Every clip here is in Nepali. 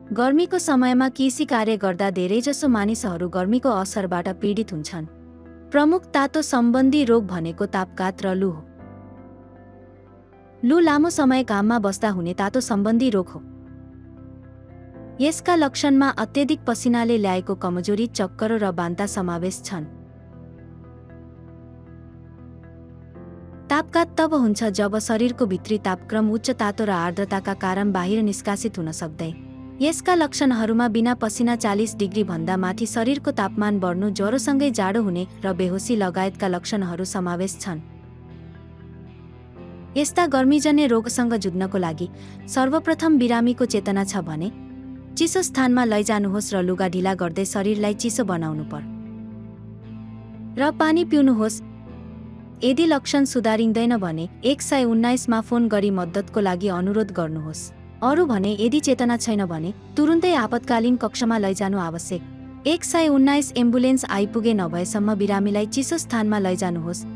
गर्मीको समयमा कृषि कार्य गर्दा धेरैजसो मानिसहरू गर्मीको असरबाट पीडित हुन्छन्। प्रमुख तातो सम्बन्धी रोग भनेको तापघात र लू हो। लू लामो समय घाममा बस्दा हुने तातो सम्बन्धी रोग हो। यसका लक्षणमा अत्यधिक पसिनाले ल्याएको कमजोरी, चक्कर र बान्ता समावेश छन्। तापघात तब हुन्छ जब शरीरको भित्री तापक्रम उच्च तातो र आर्द्रताका कारण बाहिर निष्कासित हुन सक्दै। यसका लक्षणहरूमा बिना पसिना 40 डिग्री भन्दा माथि शरीरको तापमान बढ्नु, ज्वरोसँगै जाडो हुने र बेहोसी लगायतका लक्षणहरू समावेश छन्। यस्ता गर्मीजन्य रोगसँग जुझ्नको लागि सर्वप्रथम बिरामीको चेतना छ भने चिसो स्थानमा लैजानुहोस् र लुगा ढिला गर्दै शरीरलाई चिसो बनाउनु पर्छ र पानी पिउनुहोस्। यदि लक्षण सुधारिँदैन भने 119 मा फोन गरी मद्दतको लागि अनुरोध गर्नुहोस्। अरू भने यदि चेतना छैन भने तुरुन्तै आपतकालीन कक्षमा लैजानु आवश्यक। 119 एम्बुलेन्स आइपुगे नभएसम्म बिरामीलाई चिसो स्थानमा लैजानुहोस्।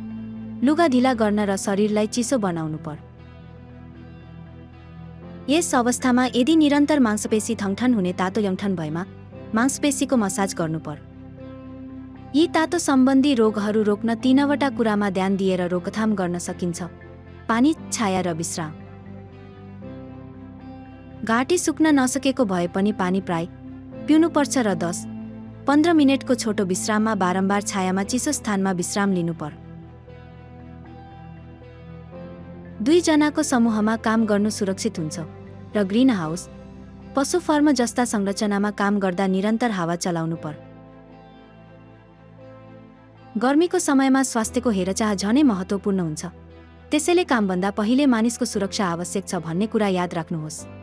लुगा ढिला गर्न र शरीरलाई चिसो बनाउनु पर्छ। यस अवस्थामा यदि निरन्तर मांसपेशी थङथन हुने तातो यौठन भएमा मांसपेशीको मसाज गर्नुपर्छ। यी तातो सम्बन्धी रोगहरू रोक्न 3वटा कुरामा ध्यान दिएर रोकथाम गर्न सकिन्छ: पानी, छाया र विश्राम। घाँटी सुक्न नसकेको भए पनि पानी प्राय पिउनुपर्छ र 10-15 मिनेटको छोटो विश्राममा बारम्बार छायामा चिसो स्थानमा विश्राम लिनुपर्छ। 2 जनाको समूहमा काम गर्नु सुरक्षित हुन्छ र ग्रीन हाउस, पशु फर्म जस्ता संरचनामा काम गर्दा निरन्तर हावा चलाउनु पर्छ। गर्मीको समयमा स्वास्थ्यको हेरचाह झनै महत्त्वपूर्ण हुन्छ। त्यसैले कामभन्दा पहिले मानिसको सुरक्षा आवश्यक छ भन्ने कुरा याद राख्नुहोस्।